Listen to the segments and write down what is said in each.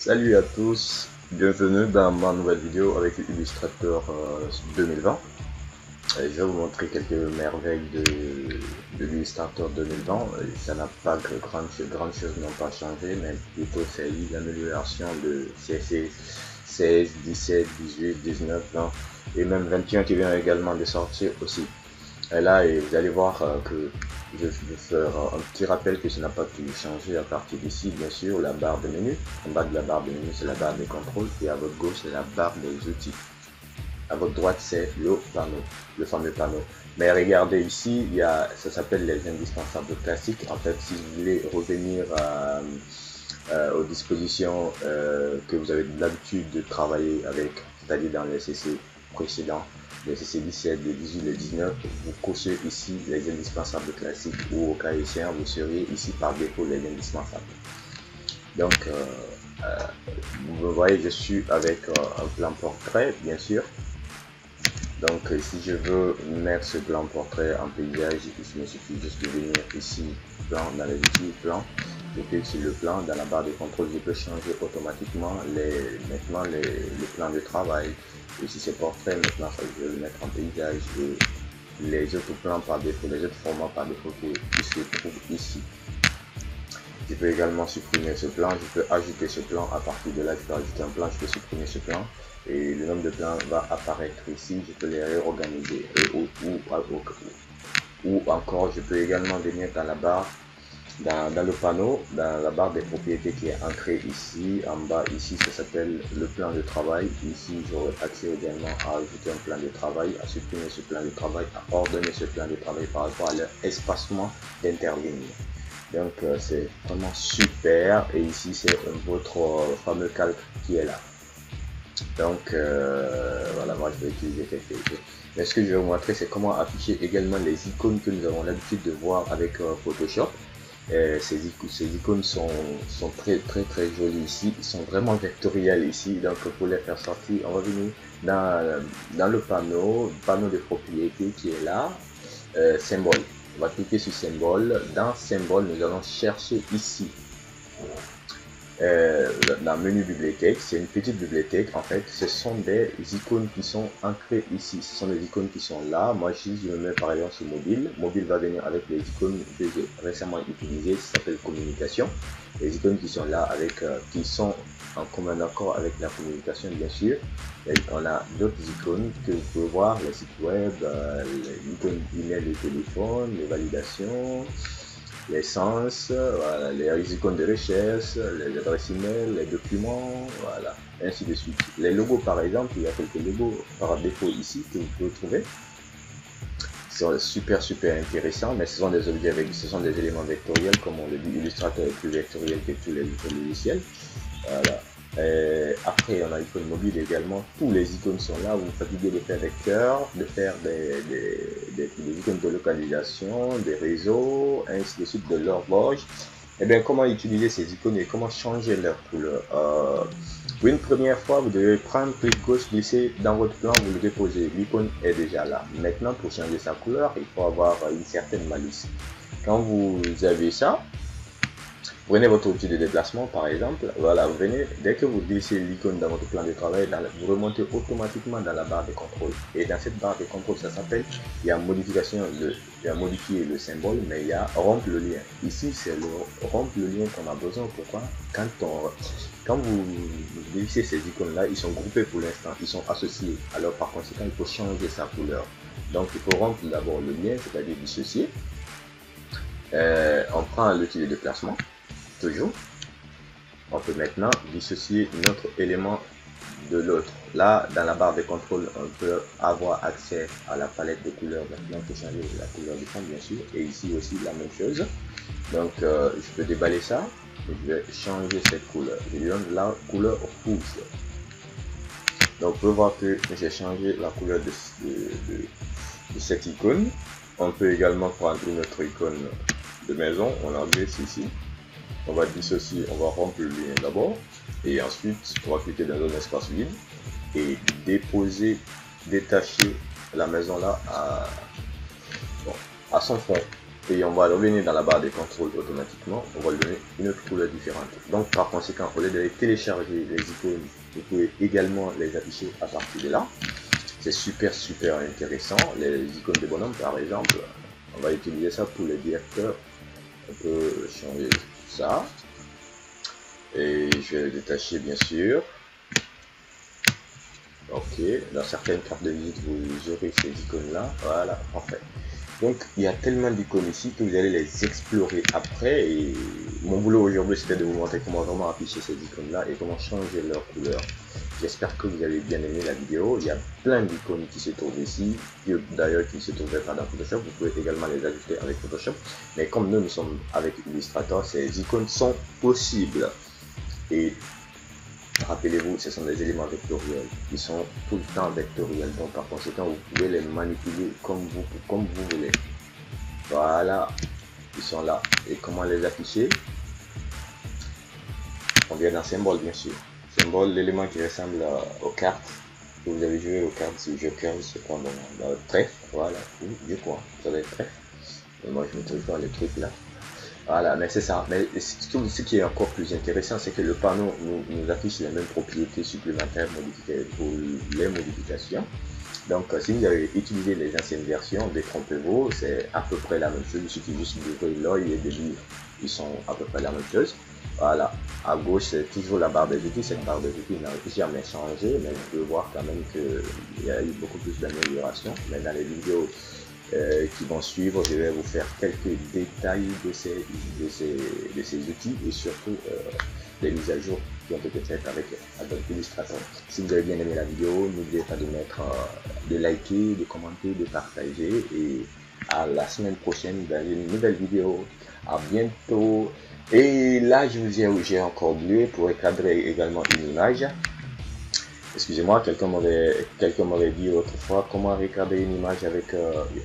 Salut à tous, bienvenue dans ma nouvelle vidéo avec Illustrator 2020. Je vais vous montrer quelques merveilles de l'Illustrator 2020. Ça n'a pas grande chose n'ont pas changé, mais plutôt c'est l'amélioration de CSS 16, 17, 18, 19, 20 et même 21 qui vient également de sortir aussi. Et là, vous allez voir que je vais faire un petit rappel que ça n'a pas tout changé à partir d'ici, bien sûr, la barre de menu. En bas de la barre de menu, c'est la barre des contrôles et à votre gauche, c'est la barre des outils. À votre droite, c'est le panneau, le fameux panneau. Mais regardez ici, ça s'appelle les indispensables classiques. En fait, si vous voulez revenir aux dispositions que vous avez l'habitude de travailler avec, c'est-à-dire dans les CC précédents, les CC 17, les 18, les 19, vous cochez ici les indispensables classiques ou au cas échéant, vous seriez ici par défaut les indispensables. Donc, vous voyez, je suis avec un plan portrait, bien sûr. Donc, si je veux mettre ce plan portrait en paysage, il me suffit juste de venir ici, plan, dans les outils, plan. Je clique sur le plan, dans la barre de contrôle, je peux changer automatiquement maintenant les plans de travail. Et si c'est portrait, maintenant je vais le mettre en paysage et les autres plans par défaut, les autres formats par défaut qui se trouvent ici. Je peux également supprimer ce plan, je peux ajouter ce plan. À partir de là, je peux ajouter un plan, je peux supprimer ce plan et le nombre de plans va apparaître ici. Je peux les réorganiser ou encore je peux également venir dans la barre, dans le panneau, dans la barre des propriétés qui est ancrée ici en bas. Ici, ça s'appelle le plan de travail. Ici, j'aurai accès également à ajouter un plan de travail, à supprimer ce plan de travail, à ordonner ce plan de travail par rapport à leur espacement d'interligne. Donc c'est vraiment super, et ici c'est votre fameux calque qui est là. Donc voilà, moi je vais utiliser quelque chose. Mais ce que je vais vous montrer, c'est comment afficher également les icônes que nous avons l'habitude de voir avec Photoshop. Ces icônes sont très jolies ici, ils sont vraiment vectoriels ici. Donc pour les faire sortir, on va venir dans le panneau de propriété qui est là, symbole. On va cliquer sur symbole. Dans symbole, nous allons chercher ici dans menu bibliothèque. C'est une petite bibliothèque. En fait, ce sont des icônes qui sont ancrées ici. Ce sont des icônes qui sont là. Moi, si je me mets par exemple sur mobile, mobile va venir avec les icônes que j'ai récemment utilisées. Ça s'appelle communication. Les icônes qui sont là avec qui sont en commun accord avec la communication, bien sûr. Et on a d'autres icônes que vous pouvez voir, les sites web, les icônes email de téléphone, les validations, l'essence, voilà, les icônes de recherche, les adresses email, les documents, voilà, ainsi de suite. Les logos, par exemple, il y a quelques logos par défaut ici que vous pouvez trouver. Ils sont super intéressants, mais ce sont des objets ce sont des éléments vectoriels, comme on le dit. Illustrator est plus vectoriel que tous les autres logiciels. Voilà. Après, on a l'icône mobile également. Tous les icônes sont là. Vous fatiguez de faire des cœurs, de faire des icônes de localisation, des réseaux, ainsi de suite, de l'horloge. Et bien, comment utiliser ces icônes et comment changer leur couleur? Pour une première fois, vous devez prendre clic gauche, glisser dans votre plan, vous le déposez. L'icône est déjà là. Maintenant, pour changer sa couleur, il faut avoir une certaine malice. Quand vous avez ça, prenez votre outil de déplacement par exemple, voilà, vous venez, dès que vous glissez l'icône dans votre plan de travail, vous remontez automatiquement dans la barre de contrôle. Et dans cette barre de contrôle, ça s'appelle, il y a modification, il y a modifier le symbole, mais il y a rompre le lien. Ici, c'est le rompre le lien qu'on a besoin. Pourquoi? Quand vous glissez ces icônes-là, ils sont groupés pour l'instant, ils sont associés. Alors par conséquent, il faut changer sa couleur. Donc il faut rompre d'abord le lien, c'est-à-dire dissocier. On prend l'outil de déplacement. Toujours, on peut maintenant dissocier notre élément de l'autre. Là, dans la barre de contrôle, on peut avoir accès à la palette de couleurs. Maintenant, on peut changer la couleur du fond, bien sûr. Et ici aussi, la même chose. Donc, je peux déballer ça. Et je vais changer cette couleur. Je lui donne la couleur rouge. Donc, on peut voir que j'ai changé la couleur de cette icône. On peut également prendre une autre icône de maison. On la glisse ici. On va dissocier, on va rompre le lien d'abord et ensuite on va cliquer dans un espace vide et détacher la maison là à son fond. Et on va revenir dans la barre de contrôle automatiquement, on va lui donner une autre couleur différente. Donc par conséquent, au lieu de télécharger les icônes, vous pouvez également les afficher à partir de là. C'est super intéressant. Les icônes de bonhomme par exemple, on va utiliser ça pour les directeurs. On peut changer ça. Et je vais le détacher bien sûr. Ok, dans certaines cartes de visite, vous aurez ces icônes-là. Voilà, parfait. Donc, il y a tellement d'icônes ici que vous allez les explorer après. Et mon boulot aujourd'hui, c'était de vous montrer comment vraiment afficher ces icônes-là et comment changer leur couleur. J'espère que vous avez bien aimé la vidéo. Il y a plein d'icônes qui se trouvent ici, d'ailleurs qui ne se trouvaient pas dans Photoshop. Vous pouvez également les ajouter avec Photoshop. Mais comme nous sommes avec Illustrator, ces icônes sont possibles. Et rappelez-vous, ce sont des éléments vectoriels qui sont tout le temps vectoriels. Donc par conséquent, vous pouvez les manipuler comme vous voulez. Voilà, ils sont là. Et comment les afficher? On vient dans symbole bien sûr. Symbole, l'élément qui ressemble aux cartes que vous avez joué aux cartes du Joker, c'est quoi dans le trèfle. Voilà, du quoi, ça va être trèfle. Et moi je me trouve dans les trucs là. Voilà, mais c'est ça. Mais ce qui est encore plus intéressant, c'est que le panneau nous affiche les mêmes propriétés supplémentaires pour les modifications. Donc, si vous avez utilisé les anciennes versions, détrompez-vous, c'est à peu près la même chose. Il suffit juste d'ouvrir l'œil et de lire. Ils sont à peu près la même chose. Voilà, à gauche, c'est toujours la barre des outils. Cette barre des outils n'a jamais changé, mais vous pouvez voir quand même qu'il y a eu beaucoup plus d'améliorations. Mais dans les vidéos qui vont suivre, je vais vous faire quelques détails de ces outils et surtout des mises à jour qui ont été faites avec Adobe Illustrator. Si vous avez bien aimé la vidéo, n'oubliez pas de mettre, de liker, de commenter, de partager et à la semaine prochaine dans une nouvelle vidéo. À bientôt. Et là, j'ai encore oublié pour recadrer également une image. Excusez-moi, quelqu'un m'aurait dit autrefois comment recadrer une image avec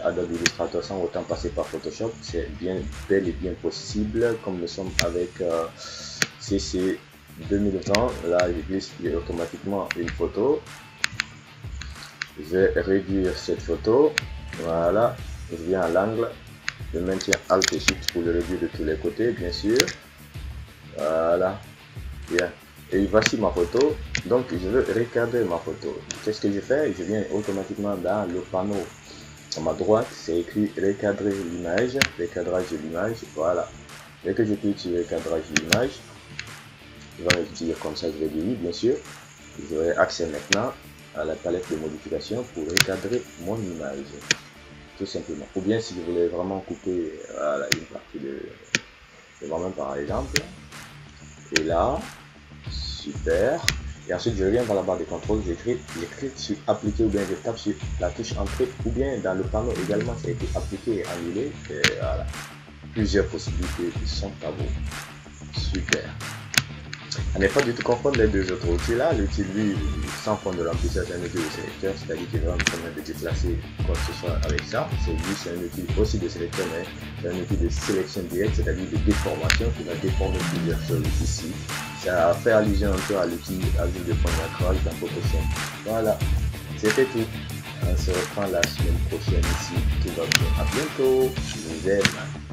Adobe Illustrator sans autant passer par Photoshop. C'est bel et bien possible, comme nous sommes avec CC 2020. Là, je glisse automatiquement une photo. Je vais réduire cette photo. Voilà, je viens à l'angle. Je maintiens Alt et Shift pour le réduire de tous les côtés, bien sûr. Voilà, bien. Et voici ma photo. Donc je veux recadrer ma photo. Qu'est-ce que je fais? Je viens automatiquement dans le panneau à ma droite, c'est écrit recadrer l'image, recadrage de l'image. Voilà. Dès que je clique sur recadrage de l'image, je vais me dire comme ça, je vais dire oui, bien sûr. J'aurai accès maintenant à la palette de modifications pour recadrer mon image. Tout simplement. Ou bien si je voulais vraiment couper voilà, une partie de moi-même par exemple. Et là, super. Et ensuite je reviens dans la barre de contrôle, j'écris sur appliquer ou bien je tape sur la touche entrée ou bien dans le panneau également ça a été appliqué et annulé. Et voilà. Plusieurs possibilités qui sont à vous. Super. À ne pas du tout confondre les deux autres outils là. L'outil lui sans fond de remplissage, c'est un outil de sélecteur, c'est-à-dire qu'il va me permettre de déplacer quoi que ce soit avec ça. C'est un outil aussi de sélecteur, mais c'est un outil de sélection directe, c'est-à-dire de déformation qui va déformer plusieurs choses ici. Ça fait allusion un peu à l'outil ajout de point d'ancrage dans Photoshop. Voilà, c'était tout. On se reprend la semaine prochaine ici. Tout va bien. À bientôt. Je vous aime.